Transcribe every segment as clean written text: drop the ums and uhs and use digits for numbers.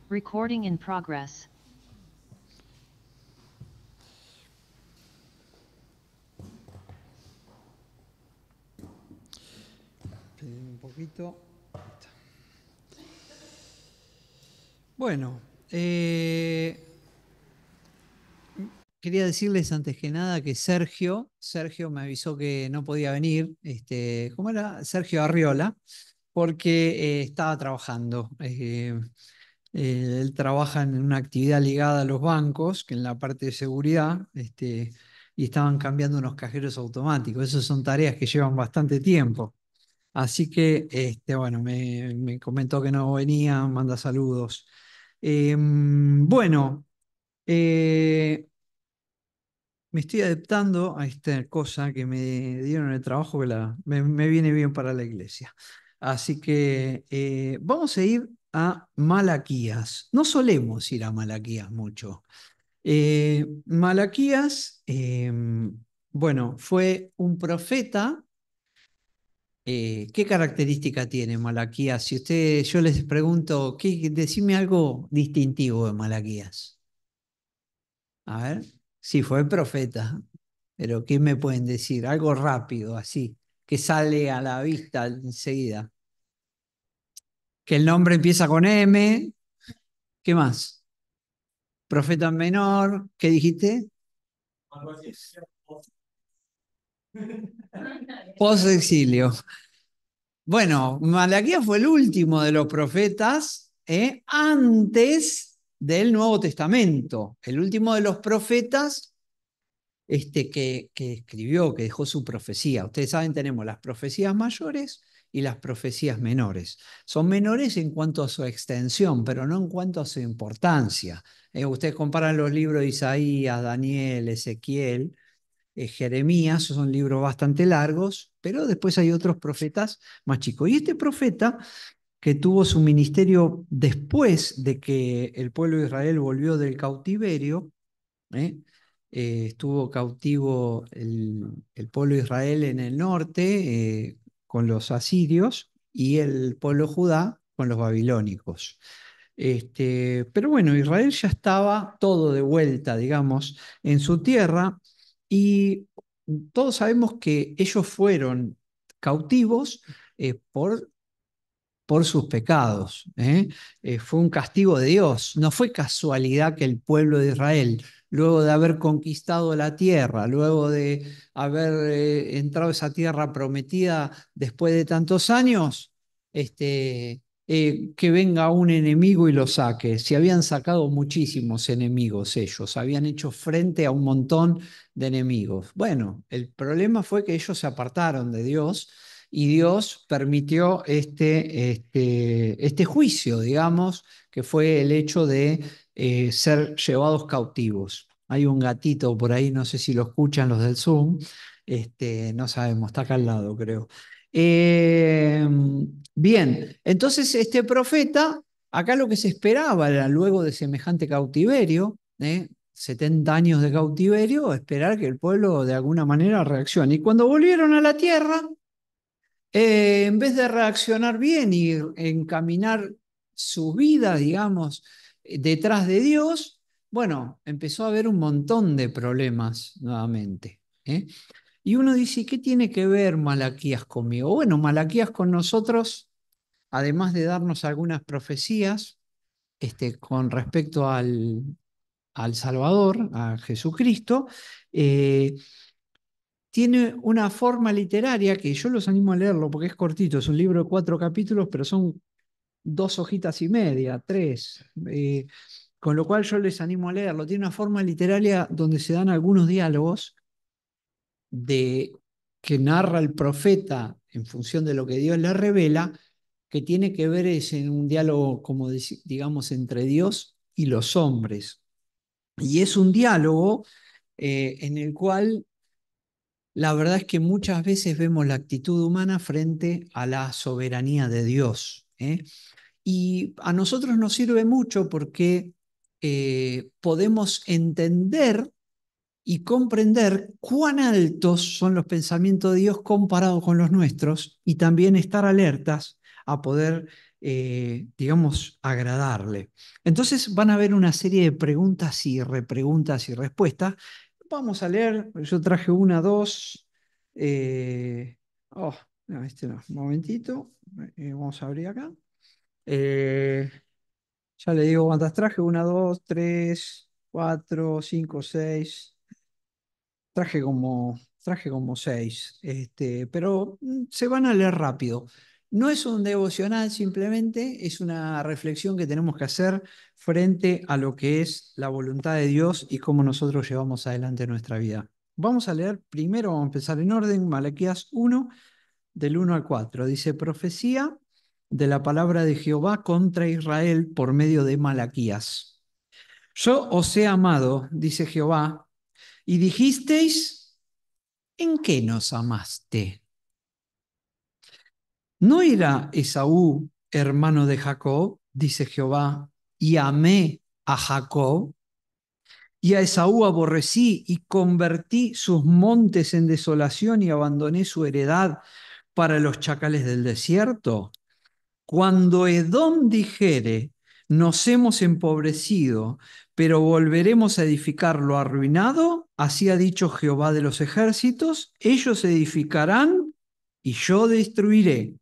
Recording in progress. Un poquito. Bueno, quería decirles antes que nada que Sergio me avisó que no podía venir, ¿cómo era? Sergio Arriola, porque estaba trabajando. Él trabaja en una actividad ligada a los bancos, que en la parte de seguridad, y estaban cambiando unos cajeros automáticos. Esas son tareas que llevan bastante tiempo. Así que, bueno, me comentó que no venía, manda saludos. Bueno, eh, me estoy adaptando a esta cosa que me dieron en el trabajo que me viene bien para la iglesia. Así que vamos a ir a Malaquías. No solemos ir a Malaquías mucho. Malaquías, bueno, fue un profeta. ¿Qué característica tiene Malaquías? Si yo les pregunto, decime algo distintivo de Malaquías. A ver, sí, fue profeta, pero ¿qué me pueden decir? Algo rápido, así, que sale a la vista enseguida. Que el nombre empieza con M. ¿Qué más? Profeta menor. ¿Qué dijiste? Post-exilio. Bueno, Malaquías fue el último de los profetas antes del Nuevo Testamento. El último de los profetas que escribió, que dejó su profecía. Ustedes saben, tenemos las profecías mayores y las profecías menores. Son menores en cuanto a su extensión, pero no en cuanto a su importancia. Ustedes comparan los libros de Isaías, Daniel, Ezequiel, Jeremías, son libros bastante largos, pero después hay otros profetas más chicos. Y este profeta, que tuvo su ministerio después de que el pueblo de Israel volvió del cautiverio, ¿eh? Estuvo cautivo el pueblo de Israel en el norte con los asirios y el pueblo de Judá con los babilónicos. Pero bueno, Israel ya estaba todo de vuelta, digamos, en su tierra y todos sabemos que ellos fueron cautivos por sus pecados. Fue un castigo de Dios. No fue casualidad que el pueblo de Israel, luego de haber conquistado la tierra, luego de haber entrado a esa tierra prometida después de tantos años, que venga un enemigo y lo saque. Se habían sacado muchísimos enemigos ellos, habían hecho frente a un montón de enemigos. Bueno, el problema fue que ellos se apartaron de Dios y Dios permitió este juicio, digamos, que fue el hecho de ser llevados cautivos. Hay un gatito por ahí, no sé si lo escuchan los del Zoom, no sabemos, está acá al lado, creo. Eh, Bien, entonces este profeta, acá lo que se esperaba era luego de semejante cautiverio, 70 años de cautiverio, esperar que el pueblo de alguna manera reaccione. Y cuando volvieron a la tierra, en vez de reaccionar bien y encaminar su vida, digamos, detrás de Dios, bueno, empezó a haber un montón de problemas nuevamente. Y uno dice, ¿qué tiene que ver Malaquías conmigo? Bueno, Malaquías con nosotros, además de darnos algunas profecías con respecto al Salvador, a Jesucristo, eh, tiene una forma literaria que yo los animo a leerlo porque es cortito, es un libro de 4 capítulos, pero son 2 hojitas y media, 3. Con lo cual yo les animo a leerlo. Tiene una forma literaria donde se dan algunos diálogos de, que narra el profeta en función de lo que Dios le revela, que tiene que ver es en un diálogo, como digamos, entre Dios y los hombres. Y es un diálogo en el cual la verdad es que muchas veces vemos la actitud humana frente a la soberanía de Dios. Y a nosotros nos sirve mucho porque podemos entender y comprender cuán altos son los pensamientos de Dios comparados con los nuestros y también estar alertas a poder digamos, agradarle. Entonces van a haber una serie de preguntas y repreguntas y respuestas. Vamos a leer, yo traje una, dos. eh, oh, no, este no, un momentito. Vamos a abrir acá. Eh, ya le digo cuántas traje, una, dos, tres, cuatro, cinco, seis. Traje como seis, pero se van a leer rápido. No es un devocional simplemente, es una reflexión que tenemos que hacer frente a lo que es la voluntad de Dios y cómo nosotros llevamos adelante nuestra vida. Vamos a leer primero, vamos a empezar en orden, Malaquías 1, del 1 al 4. Dice, profecía de la palabra de Jehová contra Israel por medio de Malaquías. Yo os he amado, dice Jehová, y dijisteis, ¿en qué nos amaste? ¿No era Esaú hermano de Jacob, dice Jehová, y amé a Jacob? Y a Esaú aborrecí y convertí sus montes en desolación y abandoné su heredad para los chacales del desierto. Cuando Edom dijere, nos hemos empobrecido, pero volveremos a edificar lo arruinado, así ha dicho Jehová de los ejércitos, ellos edificarán y yo destruiré,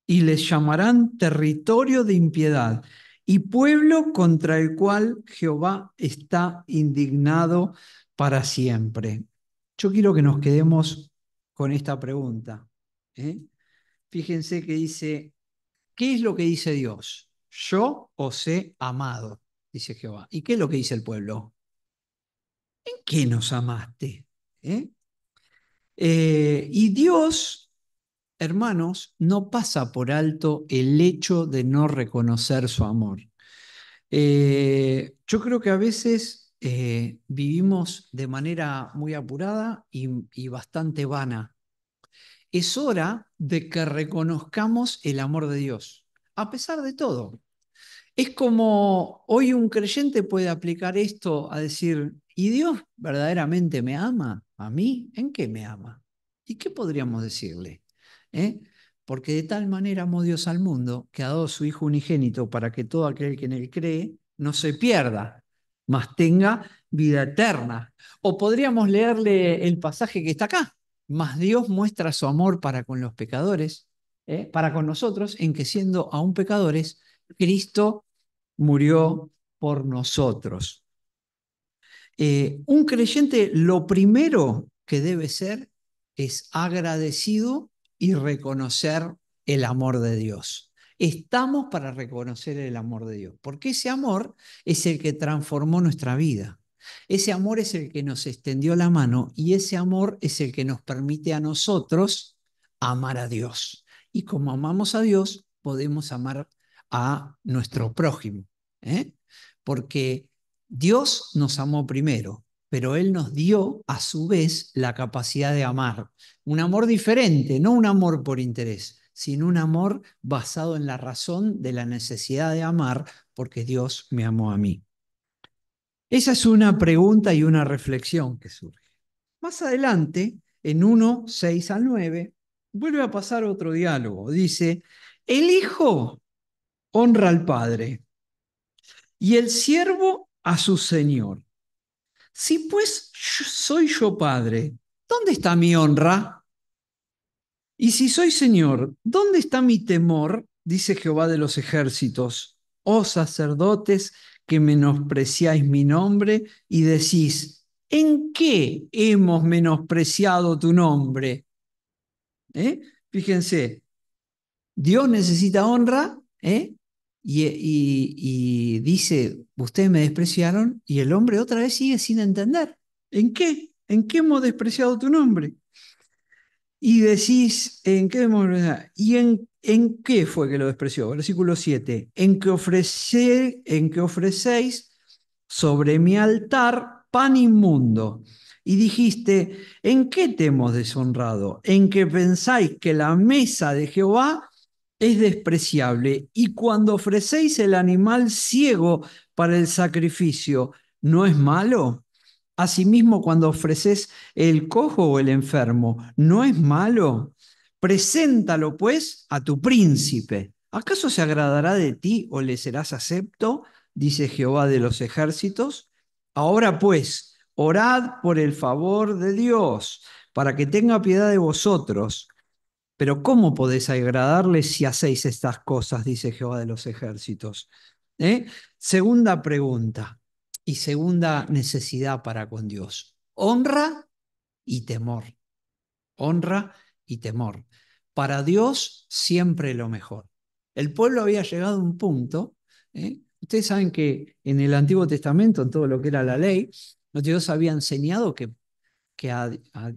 y les llamarán territorio de impiedad, y pueblo contra el cual Jehová está indignado para siempre. Yo quiero que nos quedemos con esta pregunta. ¿eh? Fíjense que dice, ¿qué es lo que dice Dios? Yo os he amado, dice Jehová. ¿Y qué es lo que dice el pueblo? ¿En qué nos amaste? ¿Eh? Y Dios, hermanos, no pasa por alto el hecho de no reconocer su amor. Yo creo que a veces vivimos de manera muy apurada y bastante vana. Es hora de que reconozcamos el amor de Dios, a pesar de todo. Es como hoy un creyente puede aplicar esto a decir, ¿y Dios verdaderamente me ama? ¿A mí? ¿En qué me ama? ¿Y qué podríamos decirle? ¿Eh? Porque de tal manera amó Dios al mundo que ha dado a su Hijo unigénito para que todo aquel que en él cree no se pierda, mas tenga vida eterna. O podríamos leerle el pasaje que está acá. Mas Dios muestra su amor para con los pecadores, para con nosotros, en que siendo aún pecadores, Cristo murió por nosotros. Un creyente lo primero que debe ser es agradecido y reconocer el amor de Dios. Estamos para reconocer el amor de Dios, porque ese amor es el que transformó nuestra vida. Ese amor es el que nos extendió la mano y ese amor es el que nos permite a nosotros amar a Dios. Y como amamos a Dios, podemos amar a nuestro prójimo. ¿eh? Porque Dios nos amó primero, pero Él nos dio a su vez la capacidad de amar. Un amor diferente, no un amor por interés, sino un amor basado en la razón de la necesidad de amar, porque Dios me amó a mí. Esa es una pregunta y una reflexión que surge. Más adelante, en 1, 6 al 9, vuelve a pasar otro diálogo. Dice, el Hijo honra al Padre y el siervo a su Señor. Si pues soy yo padre, ¿dónde está mi honra? Y si soy Señor, ¿dónde está mi temor? Dice Jehová de los ejércitos. Oh sacerdotes que menospreciáis mi nombre y decís, ¿en qué hemos menospreciado tu nombre? ¿Eh? Fíjense, Dios necesita honra, ¿eh? Y dice, ustedes me despreciaron, y el hombre otra vez sigue sin entender. ¿En qué? ¿En qué hemos despreciado tu nombre? Y decís, ¿en qué hemos despreciado? ¿Y en qué fue que lo despreció? Versículo 7. En que ofrecéis sobre mi altar pan inmundo. Y dijiste, ¿en qué te hemos deshonrado? En que pensáis que la mesa de Jehová es despreciable, y cuando ofrecéis el animal ciego para el sacrificio, ¿no es malo? Asimismo, cuando ofreces el cojo o el enfermo, ¿no es malo? Preséntalo, pues, a tu príncipe. ¿Acaso se agradará de ti o le serás acepto? Dice Jehová de los ejércitos. Ahora pues, orad por el favor de Dios, para que tenga piedad de vosotros. Pero ¿cómo podéis agradarle si hacéis estas cosas? Dice Jehová de los ejércitos. ¿Eh? Segunda pregunta y segunda necesidad para con Dios. Honra y temor. Honra y temor. Para Dios siempre lo mejor. El pueblo había llegado a un punto, ¿eh? Ustedes saben que en el Antiguo Testamento, en todo lo que era la ley, Dios había enseñado que a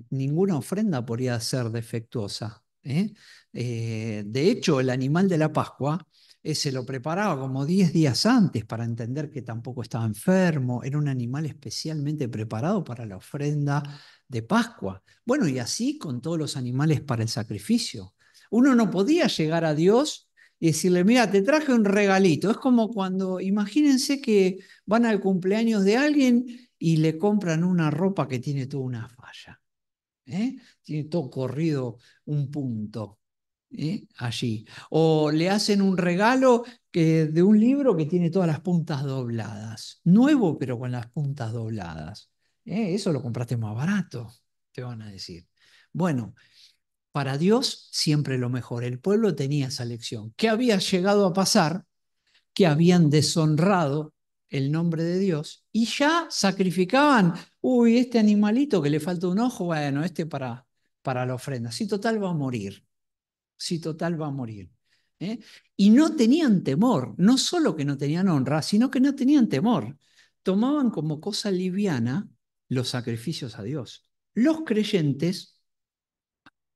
ninguna ofrenda podía ser defectuosa. ¿Eh? De hecho, el animal de la Pascua se lo preparaba como 10 días antes para entender que tampoco estaba enfermo. Era un animal especialmente preparado para la ofrenda de Pascua. Bueno, y así con todos los animales para el sacrificio. Uno no podía llegar a Dios y decirle, mira, te traje un regalito. Es como cuando, imagínense que van al cumpleaños de alguien y le compran una ropa que tiene toda una falla. ¿Eh? Tiene todo corrido un punto, allí. O le hacen un regalo de un libro que tiene todas las puntas dobladas. Nuevo, pero con las puntas dobladas. Eso lo compraste más barato, te van a decir. Bueno, para Dios siempre lo mejor. El pueblo tenía esa lección. ¿Qué había llegado a pasar? Que habían deshonrado el nombre de Dios y ya sacrificaban, uy, este animalito que le falta un ojo, bueno, este para la ofrenda. Si total va a morir, si total va a morir. ¿Eh? Y no tenían temor, no solo que no tenían honra, sino que no tenían temor. Tomaban como cosa liviana los sacrificios a Dios. Los creyentes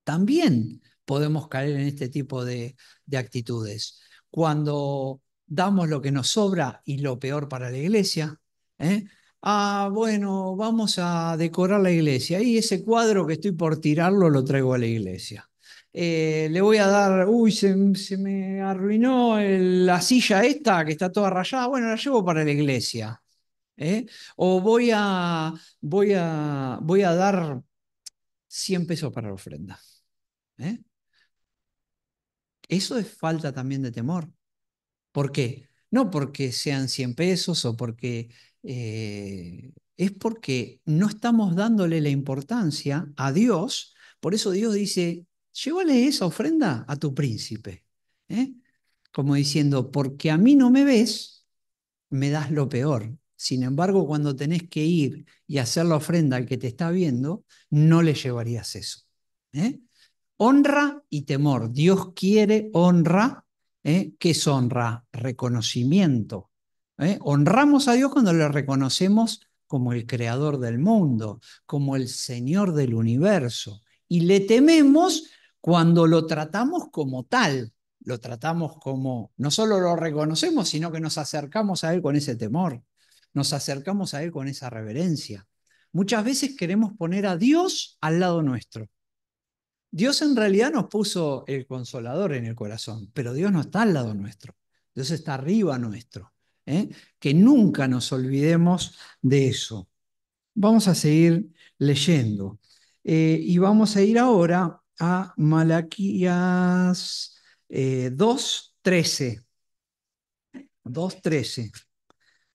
también podemos caer en este tipo de actitudes. Cuando damos lo que nos sobra y lo peor para la iglesia, ¿eh? Ah, bueno, vamos a decorar la iglesia y ese cuadro que estoy por tirarlo lo traigo a la iglesia. Le voy a dar, uy, se me arruinó la silla esta que está toda rayada, bueno, la llevo para la iglesia. ¿Eh? O voy a dar 100 pesos para la ofrenda. ¿Eh? Eso es falta también de temor. ¿Por qué? No porque sean 100 pesos o porque... es porque no estamos dándole la importancia a Dios. Por eso Dios dice, llévale esa ofrenda a tu príncipe. ¿Eh? Como diciendo, porque a mí no me ves, me das lo peor. Sin embargo, cuando tenés que ir y hacer la ofrenda al que te está viendo, no le llevarías eso. ¿Eh? Honra y temor. Dios quiere honra. ¿Qué es honra? Reconocimiento. Honramos a Dios cuando le reconocemos como el creador del mundo, como el Señor del universo. Y le tememos cuando lo tratamos como tal. Lo tratamos como, no solo lo reconocemos, sino que nos acercamos a Él con ese temor. Nos acercamos a Él con esa reverencia. Muchas veces queremos poner a Dios al lado nuestro. Dios en realidad nos puso el consolador en el corazón, pero Dios no está al lado nuestro. Dios está arriba nuestro. ¿Eh? Que nunca nos olvidemos de eso. Vamos a seguir leyendo. Y vamos a ir ahora a Malaquías 2:13. 2:13.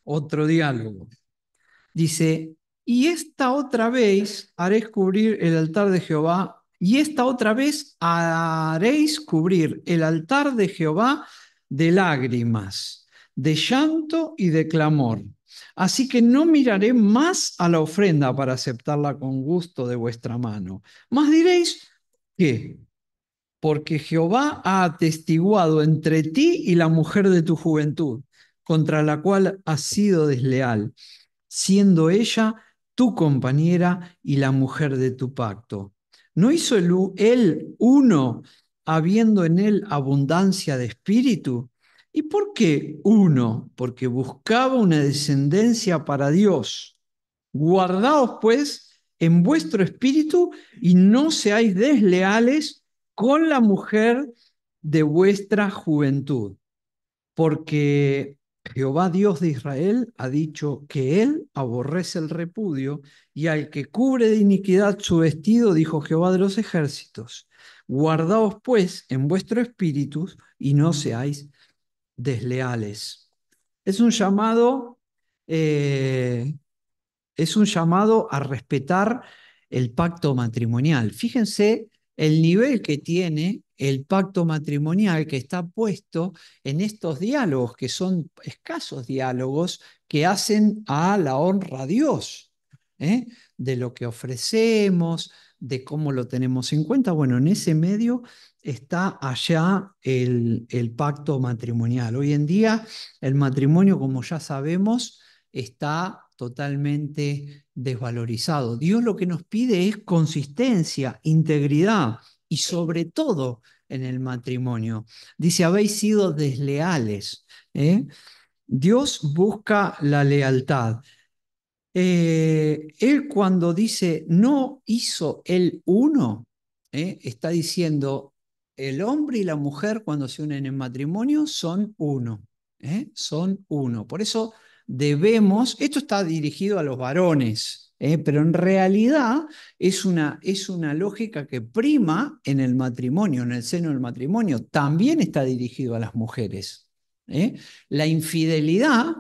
Otro diálogo. Dice, y esta otra vez haréis cubrir el altar de Jehová, y esta otra vez haréis cubrir el altar de Jehová de lágrimas, de llanto y de clamor. Así que no miraré más a la ofrenda para aceptarla con gusto de vuestra mano. Mas diréis, ¿qué? Porque Jehová ha atestiguado entre ti y la mujer de tu juventud, contra la cual has sido desleal, siendo ella tu compañera y la mujer de tu pacto. ¿No hizo él uno, habiendo en él abundancia de espíritu? ¿Y por qué uno? Porque buscaba una descendencia para Dios. Guardaos, pues, en vuestro espíritu y no seáis desleales con la mujer de vuestra juventud, porque Jehová Dios de Israel ha dicho que él aborrece el repudio y al que cubre de iniquidad su vestido, dijo Jehová de los ejércitos. Guardaos pues en vuestro espíritu y no seáis desleales. Es un llamado, eh, es un llamado a respetar el pacto matrimonial. Fíjense el nivel que tiene el pacto matrimonial que está puesto en estos diálogos, que son escasos diálogos que hacen a la honra a Dios, ¿eh? De lo que ofrecemos, de cómo lo tenemos en cuenta. Bueno, en ese medio está allá el pacto matrimonial. Hoy en día el matrimonio, como ya sabemos, está totalmente desvalorizado. Dios lo que nos pide es consistencia, integridad y sobre todo en el matrimonio. Dice, habéis sido desleales. ¿Eh? Dios busca la lealtad. Él cuando dice no hizo el uno, está diciendo el hombre y la mujer cuando se unen en matrimonio son uno, son uno. Por eso debemos, esto está dirigido a los varones, pero en realidad es una lógica que prima en el matrimonio, en el seno del matrimonio, también está dirigido a las mujeres. La infidelidad,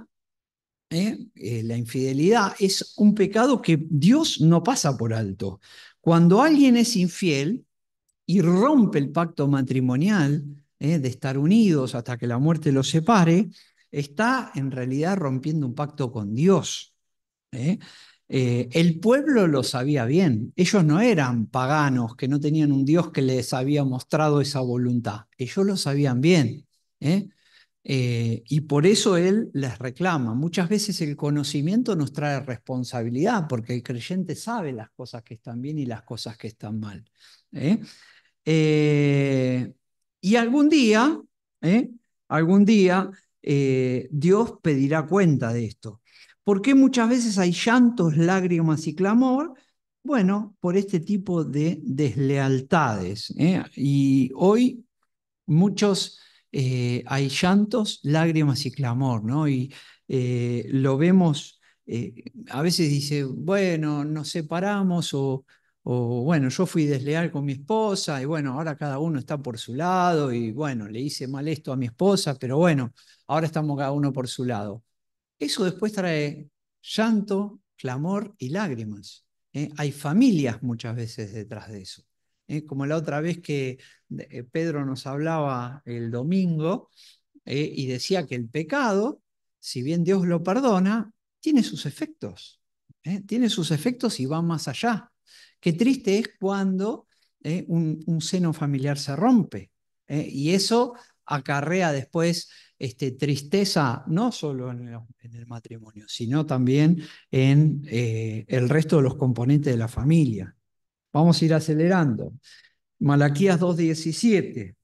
la infidelidad es un pecado que Dios no pasa por alto. Cuando alguien es infiel y rompe el pacto matrimonial, de estar unidos hasta que la muerte los separe, está en realidad rompiendo un pacto con Dios. ¿Eh? El pueblo lo sabía bien. Ellos no eran paganos que no tenían un Dios que les había mostrado esa voluntad. Ellos lo sabían bien. ¿Eh? Y por eso él les reclama. Muchas veces el conocimiento nos trae responsabilidad, porque el creyente sabe las cosas que están bien y las cosas que están mal. ¿Eh? Eh, y ¿eh? Algún día Dios pedirá cuenta de esto. ¿Por qué muchas veces hay llantos, lágrimas y clamor? Bueno, por este tipo de deslealtades. Y hoy muchos, hay llantos, lágrimas y clamor, ¿no? Y lo vemos, a veces dice, bueno, nos separamos o, bueno, yo fui desleal con mi esposa y bueno, ahora cada uno está por su lado y bueno, le hice mal esto a mi esposa, pero bueno, ahora estamos cada uno por su lado. Eso después trae llanto, clamor y lágrimas. Hay familias muchas veces detrás de eso. Como la otra vez que Pedro nos hablaba el domingo, y decía que el pecado, si bien Dios lo perdona, tiene sus efectos. Tiene sus efectos y va más allá. Qué triste es cuando un seno familiar se rompe. Y eso acarrea después tristeza, no solo en el matrimonio, sino también en el resto de los componentes de la familia. Vamos a ir acelerando. Malaquías 2:17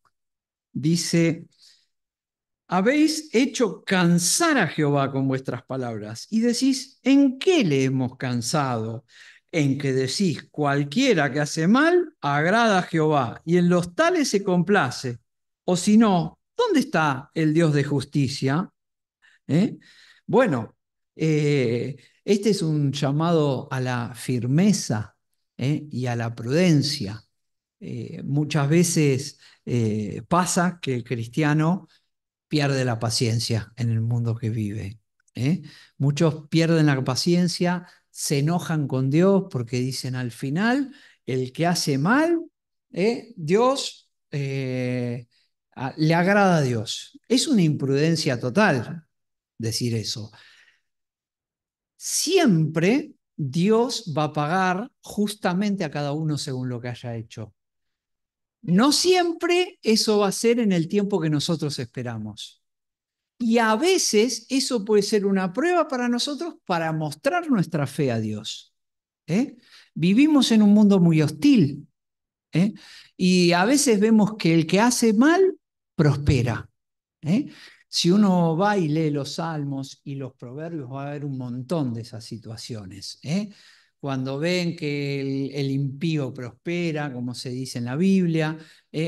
dice, habéis hecho cansar a Jehová con vuestras palabras y decís, ¿en qué le hemos cansado? En que decís, cualquiera que hace mal agrada a Jehová y en los tales se complace. O si no, ¿dónde está el Dios de justicia? ¿Eh? Bueno, este es un llamado a la firmeza, y a la prudencia. Muchas veces pasa que el cristiano pierde la paciencia en el mundo que vive. ¿Eh? Muchos pierden la paciencia, se enojan con Dios porque dicen al final, el que hace mal, Dios le agrada a Dios. Es una imprudencia total decir eso. Siempre Dios va a pagar justamente a cada uno según lo que haya hecho. No siempre eso va a ser en el tiempo que nosotros esperamos. Y a veces eso puede ser una prueba para nosotros para mostrar nuestra fe a Dios. ¿Eh? Vivimos en un mundo muy hostil, ¿eh? Y a veces vemos que el que hace mal prospera. ¿Eh? Si uno va y lee los salmos y los proverbios, va a haber un montón de esas situaciones. Cuando ven que el impío prospera, como se dice en la Biblia,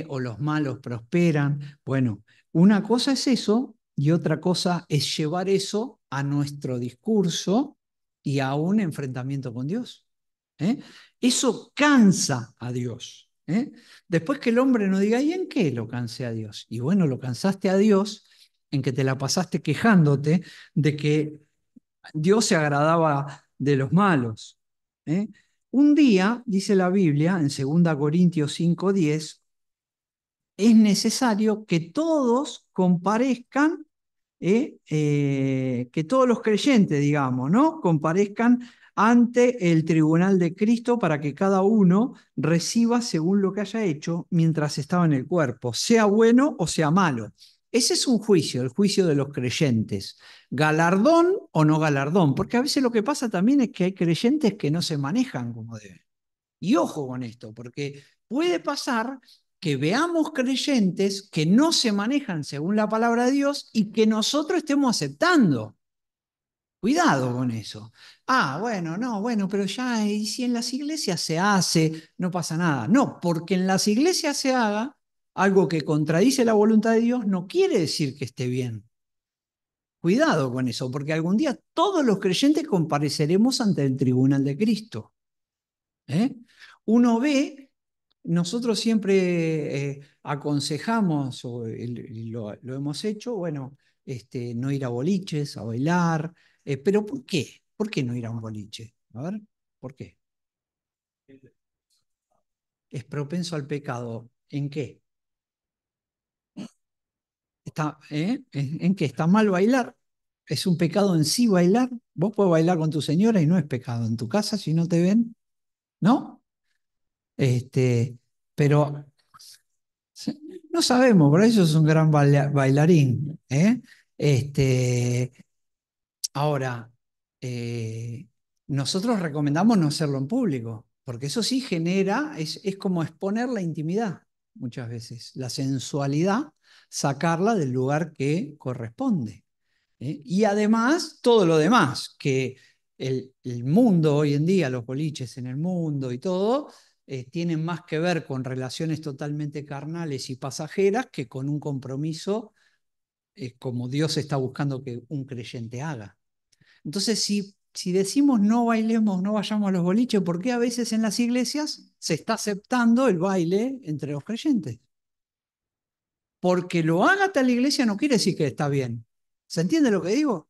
o los malos prosperan. Bueno, una cosa es eso y otra cosa es llevar eso a nuestro discurso y a un enfrentamiento con Dios. ¿Eh? Eso cansa a Dios. ¿eh? Después que el hombre no diga, ¿y en qué lo cansé a Dios? Y bueno, lo cansaste a Dios en que te la pasaste quejándote de que Dios se agradaba de los malos. ¿Eh? Un día, dice la Biblia, en 2 Corintios 5:10, es necesario que todos comparezcan, que todos los creyentes, digamos, ¿no? Comparezcan ante el tribunal de Cristo para que cada uno reciba según lo que haya hecho mientras estaba en el cuerpo, sea bueno o sea malo. Ese es un juicio, el juicio de los creyentes. Galardón o no galardón, porque a veces lo que pasa también es que hay creyentes que no se manejan como deben. Y ojo con esto, porque puede pasar que veamos creyentes que no se manejan según la palabra de Dios y que nosotros estemos aceptando. Cuidado con eso. Ah, bueno, no, bueno, pero ya, y si en las iglesias se hace, no pasa nada. No, porque en las iglesias se haga algo que contradice la voluntad de Dios, no quiere decir que esté bien. Cuidado con eso, porque algún día todos los creyentes compareceremos ante el tribunal de Cristo. ¿Eh? Uno ve, nosotros siempre aconsejamos, y lo hemos hecho, bueno, no ir a boliches, a bailar, pero ¿por qué? ¿Por qué no ir a un boliche? A ver, ¿por qué? Es propenso al pecado. ¿En qué? ¿En qué? ¿Está mal bailar? ¿Es un pecado en sí bailar? Vos podés bailar con tu señora y no es pecado. En tu casa, si no te ven, ¿no? Este, pero sí, no sabemos, por eso es un gran bailarín. ¿Eh? Este, ahora, eh, nosotros recomendamos no hacerlo en público, porque eso sí genera, es como exponer la intimidad muchas veces, la sensualidad, sacarla del lugar que corresponde. Y además, todo lo demás, que el mundo hoy en día, los boliches en el mundo y todo, tienen más que ver con relaciones totalmente carnales y pasajeras que con un compromiso como Dios está buscando que un creyente haga. Entonces, si decimos no bailemos, no vayamos a los boliches, ¿por qué a veces en las iglesias se está aceptando el baile entre los creyentes? Porque lo haga tal iglesia no quiere decir que está bien. ¿Se entiende lo que digo?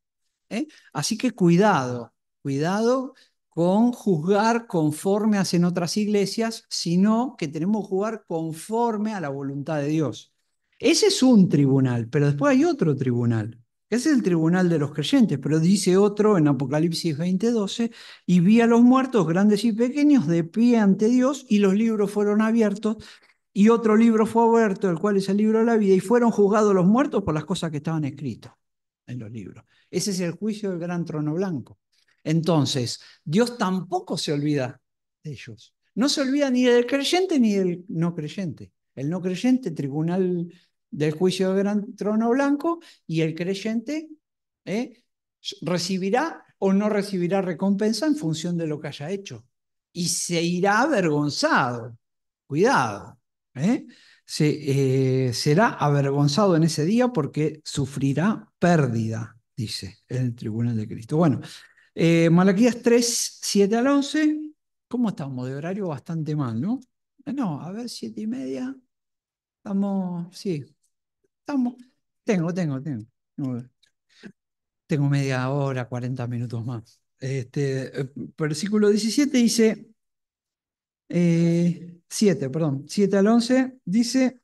¿Eh? Así que cuidado, cuidado con juzgar conforme hacen otras iglesias, sino que tenemos que jugar conforme a la voluntad de Dios. Ese es un tribunal, pero después hay otro tribunal. Ese es el tribunal de los creyentes, pero dice otro en Apocalipsis 20:12, y vi a los muertos, grandes y pequeños, de pie ante Dios, y los libros fueron abiertos, y otro libro fue abierto, el cual es el libro de la vida, y fueron juzgados los muertos por las cosas que estaban escritas en los libros. Ese es el juicio del gran trono blanco. Entonces, Dios tampoco se olvida de ellos. No se olvida ni del creyente ni del no creyente. El no creyente, tribunal del juicio del gran trono blanco, y el creyente ¿eh? recibirá o no recibirá recompensa en función de lo que haya hecho. Y se irá avergonzado. Cuidado. ¿Eh? Será avergonzado en ese día porque sufrirá pérdida, dice en el tribunal de Cristo. Bueno, Malaquías 3:7 al 11. ¿Cómo estamos de horario? Bastante mal, ¿no? No, a ver, 7:30. Estamos, sí, estamos. Tengo. No, tengo media hora, 40 minutos más. Versículo 17 dice, 7, perdón, 7 al 11, dice: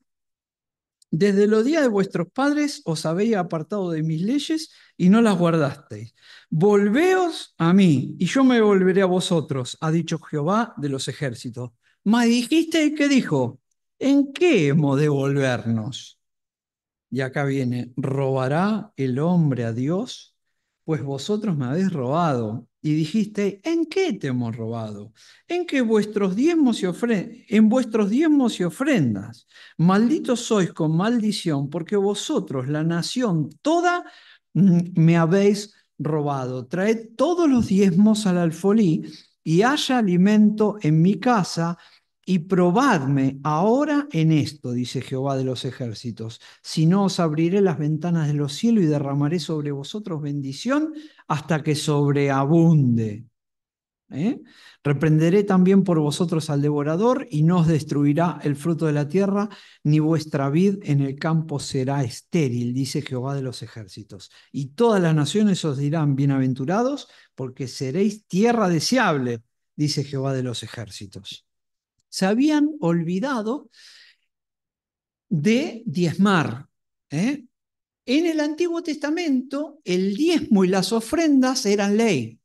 Desde los días de vuestros padres os habéis apartado de mis leyes y no las guardasteis. Volveos a mí, y yo me volveré a vosotros, ha dicho Jehová de los ejércitos. Mas dijiste, ¿qué dijo? ¿En qué hemos de volvernos? Y acá viene: ¿robará el hombre a Dios? Pues vosotros me habéis robado. Y dijiste, ¿en qué te hemos robado? En vuestros diezmos y ofrendas. Malditos sois con maldición, porque vosotros, la nación toda, me habéis robado. Traed todos los diezmos al alfolí, y haya alimento en mi casa, y probadme ahora en esto, dice Jehová de los ejércitos, si no os abriré las ventanas de los cielos y derramaré sobre vosotros bendición hasta que sobreabunde. ¿eh? Reprenderé también por vosotros al devorador, y no os destruirá el fruto de la tierra, ni vuestra vid en el campo será estéril, dice Jehová de los ejércitos. Y todas las naciones os dirán, bienaventurados, porque seréis tierra deseable, dice Jehová de los ejércitos. Se habían olvidado de diezmar, ¿eh? En el Antiguo Testamento, el diezmo y las ofrendas eran ley,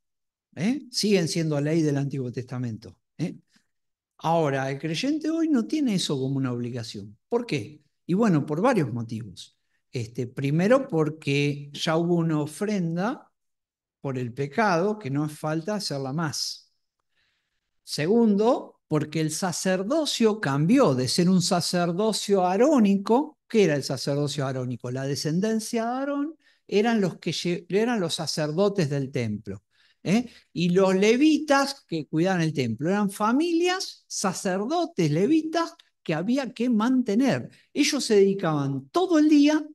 ¿eh? Siguen siendo ley del Antiguo Testamento, ¿eh? Ahora, el creyente hoy no tiene eso como una obligación. ¿Por qué? Y bueno, por varios motivos. Primero, porque ya hubo una ofrenda por el pecado que no es falta hacerla más. Segundo, porque el sacerdocio cambió de ser un sacerdocio arónico. ¿Qué era el sacerdocio arónico? La descendencia de Aarón eran eran los sacerdotes del templo, ¿eh? Y los levitas que cuidaban el templo eran familias, sacerdotes levitas que había que mantener. Ellos se dedicaban todo el día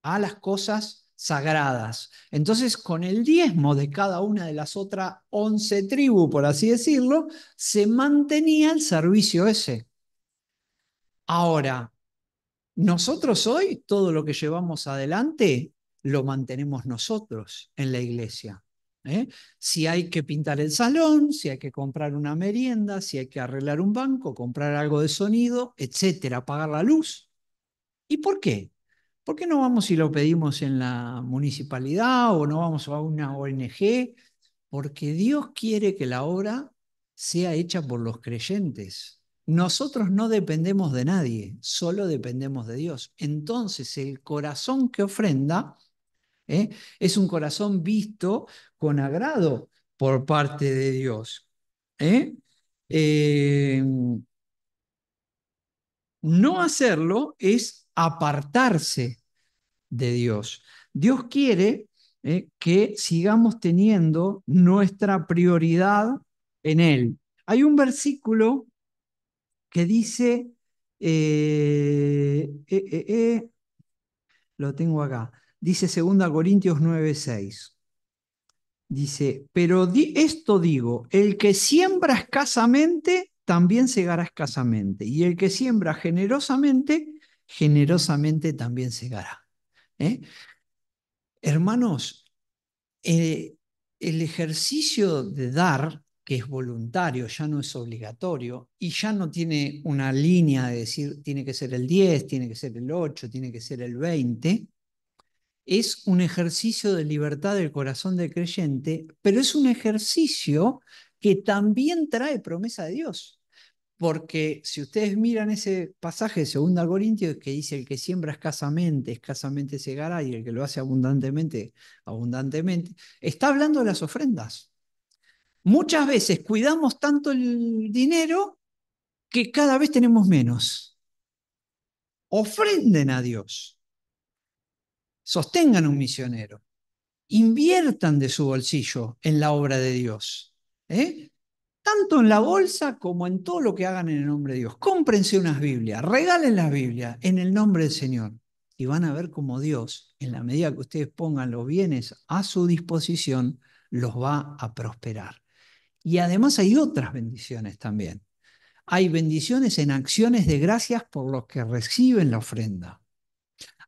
a las cosas sagradas. Entonces, con el diezmo de cada una de las otras 11 tribus, por así decirlo, se mantenía el servicio ese. Ahora, nosotros hoy, todo lo que llevamos adelante, lo mantenemos nosotros en la iglesia, ¿eh? Si hay que pintar el salón, si hay que comprar una merienda, si hay que arreglar un banco, comprar algo de sonido, etcétera, pagar la luz. ¿Y por qué? ¿Por qué no vamos y lo pedimos en la municipalidad o no vamos a una ONG? Porque Dios quiere que la obra sea hecha por los creyentes. Nosotros no dependemos de nadie, solo dependemos de Dios. Entonces el corazón que ofrenda, ¿eh? Es un corazón visto con agrado por parte de Dios, ¿eh? Eh, no hacerlo es apartarse de Dios. Dios quiere que sigamos teniendo nuestra prioridad en Él. Hay un versículo que dice, lo tengo acá, dice 2 Corintios 9:6. Dice, pero esto digo, el que siembra escasamente, también segará escasamente, y el que siembra generosamente, generosamente también segará. ¿Eh? Hermanos, eh, el ejercicio de dar, que es voluntario, ya no es obligatorio, y ya no tiene una línea de decir tiene que ser el 10, tiene que ser el 8, tiene que ser el 20, es un ejercicio de libertad del corazón del creyente, pero es un ejercicio que también trae promesa de Dios. Porque si ustedes miran ese pasaje de 2 Corintios que dice el que siembra escasamente, escasamente segará, y el que lo hace abundantemente, abundantemente, está hablando de las ofrendas. Muchas veces cuidamos tanto el dinero que cada vez tenemos menos. Ofrenden a Dios, sostengan un misionero, inviertan de su bolsillo en la obra de Dios, ¿eh? Tanto en la bolsa como en todo lo que hagan en el nombre de Dios. Cómprense unas Biblias, regalen las Biblias en el nombre del Señor. Y van a ver cómo Dios, en la medida que ustedes pongan los bienes a su disposición, los va a prosperar. Y además hay otras bendiciones también. Hay bendiciones en acciones de gracias por los que reciben la ofrenda.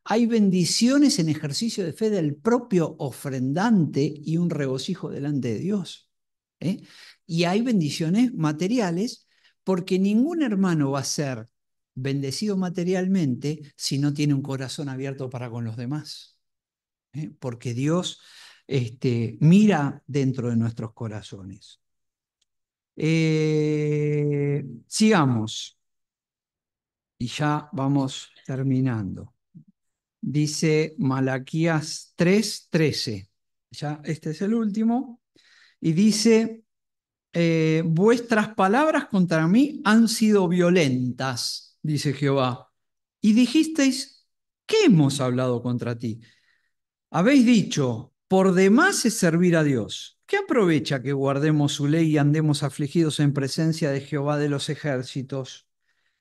Hay bendiciones en ejercicio de fe del propio ofrendante y un regocijo delante de Dios, ¿eh? Y hay bendiciones materiales porque ningún hermano va a ser bendecido materialmente si no tiene un corazón abierto para con los demás, ¿eh? Porque Dios mira dentro de nuestros corazones. Sigamos y ya vamos terminando. Dice Malaquías 3:13. Ya este es el último. Y dice, vuestras palabras contra mí han sido violentas, dice Jehová. Y dijisteis, ¿qué hemos hablado contra ti? Habéis dicho, por demás es servir a Dios. ¿Qué aprovecha que guardemos su ley y andemos afligidos en presencia de Jehová de los ejércitos?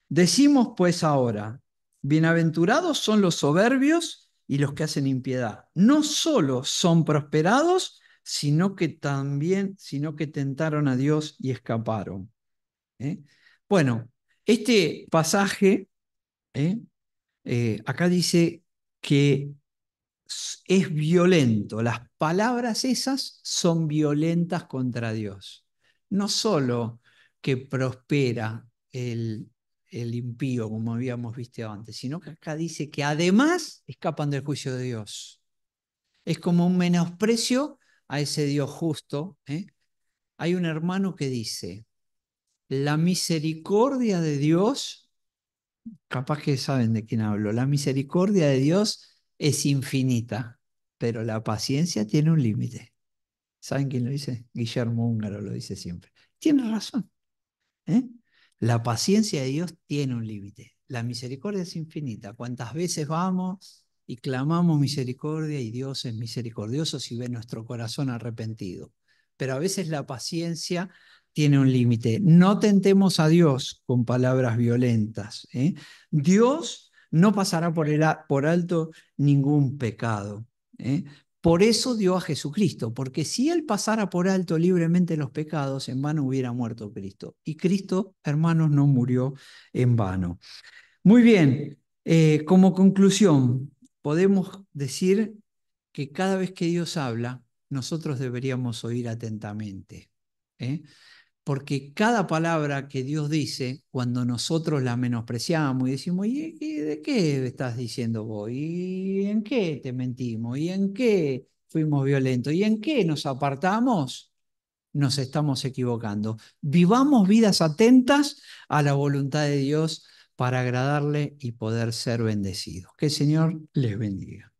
Decimos pues ahora, bienaventurados son los soberbios y los que hacen impiedad. No solo son prosperados, sino que tentaron a Dios y escaparon. ¿Eh? Bueno, este pasaje, ¿eh? Acá dice que es violento. Las palabras esas son violentas contra Dios. No solo que prospera el impío, como habíamos visto antes, sino que acá dice que además escapan del juicio de Dios. Es como un menosprecio a ese Dios justo. Hay un hermano que dice, la misericordia de Dios, capaz que saben de quién hablo, la misericordia de Dios es infinita, pero la paciencia tiene un límite. ¿Saben quién lo dice? Guillermo Húngaro lo dice siempre. Tiene razón. ¿Eh? La paciencia de Dios tiene un límite. La misericordia es infinita. Cuántas veces vamos y clamamos misericordia y Dios es misericordioso si ve nuestro corazón arrepentido. Pero a veces la paciencia tiene un límite. No tentemos a Dios con palabras violentas. Dios no pasará por alto ningún pecado. ¿eh? Por eso dio a Jesucristo, porque si Él pasara por alto libremente los pecados, en vano hubiera muerto Cristo. Y Cristo, hermanos, no murió en vano. Muy bien, como conclusión, podemos decir que cada vez que Dios habla, nosotros deberíamos oír atentamente. ¿eh? Porque cada palabra que Dios dice, cuando nosotros la menospreciamos y decimos, ¿y de qué estás diciendo vos? ¿Y en qué te mentimos? ¿Y en qué fuimos violentos? ¿Y en qué nos apartamos? Nos estamos equivocando. Vivamos vidas atentas a la voluntad de Dios para agradarle y poder ser bendecidos. Que el Señor les bendiga.